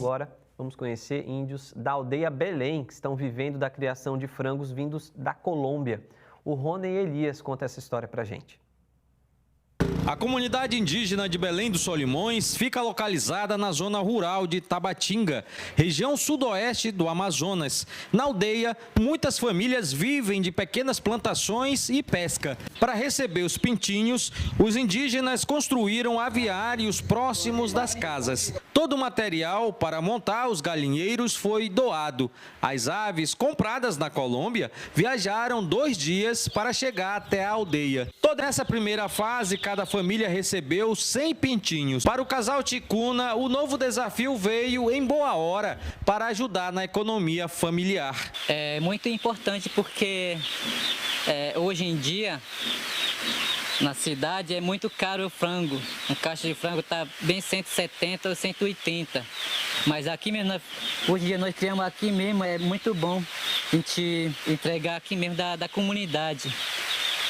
agora vamos conhecer índios da aldeia Belém, que estão vivendo da criação de frangos vindos da Colômbia. O Rony Elias conta essa história pra gente. A comunidade indígena de Belém dos Solimões fica localizada na zona rural de Tabatinga, região sudoeste do Amazonas. Na aldeia, muitas famílias vivem de pequenas plantações e pesca. Para receber os pintinhos, os indígenas construíram aviários próximos das casas. Todo o material para montar os galinheiros foi doado. As aves compradas na Colômbia viajaram 2 dias para chegar até a aldeia. Toda essa primeira fase, cada família recebeu 100 pintinhos. Para o casal Ticuna, o novo desafio veio em boa hora para ajudar na economia familiar. É muito importante porque hoje em dia na cidade é muito caro o frango. Um caixa de frango está bem 170 ou 180. Mas aqui mesmo, hoje em dia nós criamos aqui mesmo, é muito bom a gente entregar aqui mesmo da comunidade,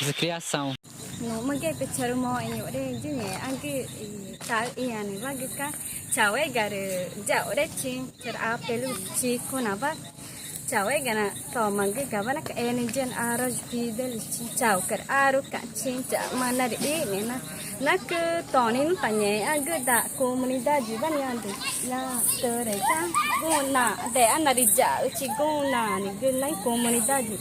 essa criação. No mage pecharu mo inyo re jine angi ta iani mage ka chawe gare jaure chin ter apelu chi konava chawe gana to mage gavana ka enigen aroj pidel chi chaw kar aru ka chin cha mana de ne na ke tonin tanye age da comunidade banyande na tere ka guna de anari ja chi guna ni guna comunidade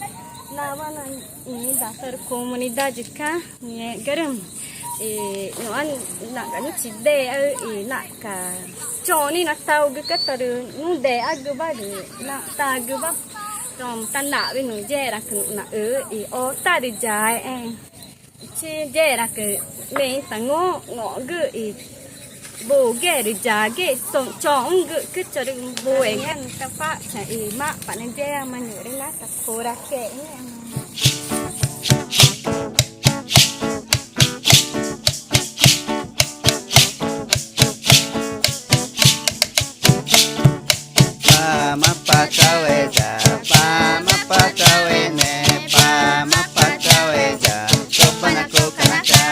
na wana ini dasar comunidade ka ni garam no an na kan chide na ka choni na tau ge ka tar nu de agba de na ta agba tom tan na we nu je ra ku na o ta de jai chi je ra ke me ta ngo ge bố ghé được giá ghé chọn gỡ cứ cho được bố ấy nghe ta phát chạy mạ bạn em che mà nhớ đến lá tập cô ra kệ pa ma pa cao e ja pa ma pa cao e ne pa ma pa cao e ja so pa na ko kanaka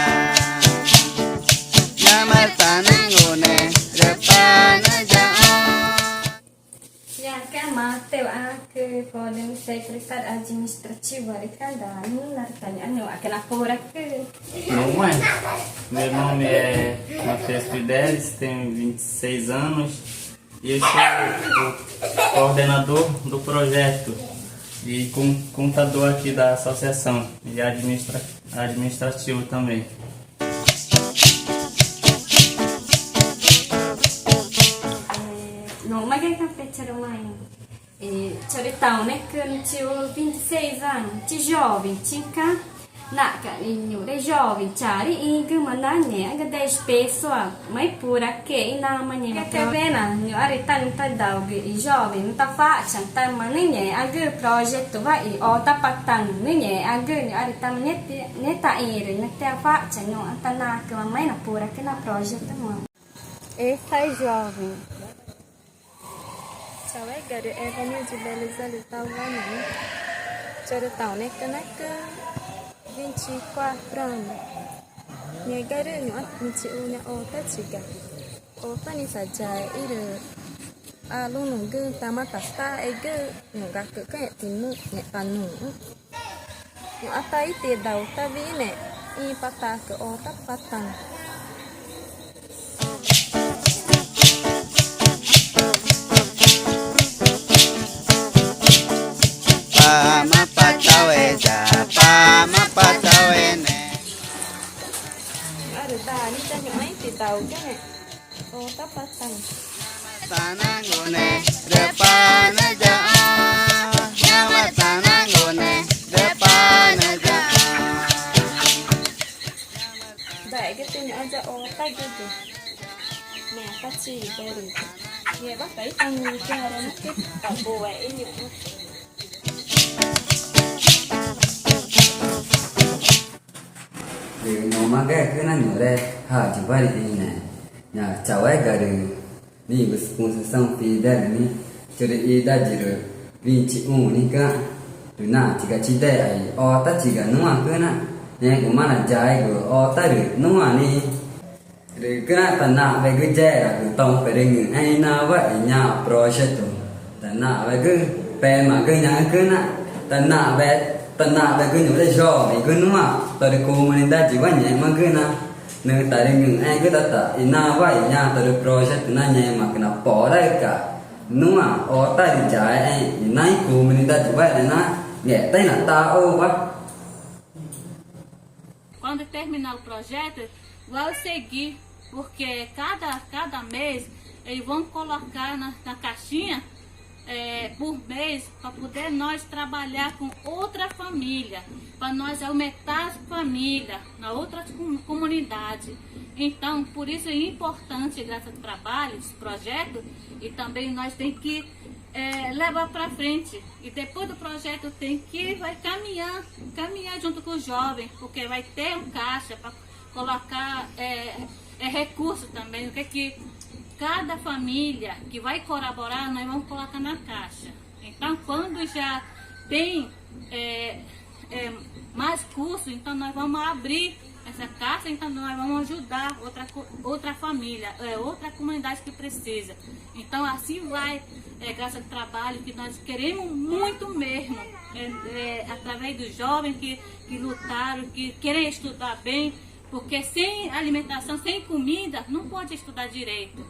na ma ta na ngone re pa na ja ya kama teu que podem secretário administrativo de cada nartanya akan apura que Mamãe, meu nome é Matheus Fidelis, tenho 26 anos e eu sou o coordenador do projeto e contador aqui da associação e administrativo também. não mas que fecha mãe Choritão, né, que eu tinha 26 anos, de jovem, tinha na carinho de jovem, chari e que mandane, que 10 pessoas, mas por aqui na manhã que vena, eu arita não tá dando e jovem, não tá fácil, tá maninha, a que projeto vai ou tá patando, né, a que arita né tá ir, né tá fácil, não tá na que mamãe na por aqui na projeto não. Essa é jovem. Chào ấy gari avenue de beleza de Tauvani. Choritão, né, que na que 24 anos. Minha gari não me outra chica. Outra nem sabe ir aluno que tá matasta é que não gasta que é tinu né panu. Não até aí te dá outra vi né e patá que outra patang. pa ma pa cao e ja pa ma pa cao e ne Ada dah ni tanya ai ti tahu kan eh. Oh tak patang. ta na ngone re pa na ja na ma ta na ngone re pa na ja Baik kita tanya aja oh tak gitu. Nah, tak sih baru. Ya bác thấy tăng người cha đó nó cái tạo bùa vậy như để nó mang cái này nhỏ đây ha chỉ phải đi này nhà cháu ấy cả đời đi với sponsor xong thì đây là đi cho đến ý đã chỉ rồi vì chị ủng đi cả rồi nào chỉ cả chị đây ấy o ta chỉ cả nung à cứ nè nhà của mà là trái của o ta được nung à đi Kena tanah bagi jaya aku tong pering ai na wa nya project tu. Tanah bagi pe ma ke nya ke na tanah bagi nyu le jo mi ke nu ma ta de komunidad jiwa nya ma ke na ne ta de nyu ai ke ta ina wa nya ta de project na nya ma kena po dai ka nu ma o ta di jai ai nai komunidad jiwa na nge tai na ta o wa. Quando terminar o projeto, vai seguir, porque cada mês eles vão colocar na caixinha por mês para poder nós trabalhar com outra família, para nós aumentar a família na outra comunidade. Então, por isso é importante, graças ao trabalho, esse projeto, e também nós temos que levar para frente. E depois do projeto vai caminhar junto com os jovens, porque vai ter um caixa para colocar recursos também, o que cada família que vai colaborar, nós vamos colocar na caixa. Então, quando já tem mais curso, então nós vamos abrir essa caixa, então nós vamos ajudar outra família, outra comunidade que precisa. Então, assim vai, graças ao trabalho que nós queremos muito mesmo, através dos jovens que lutaram, que querem estudar bem, porque sem alimentação, sem comida, não pode estudar direito.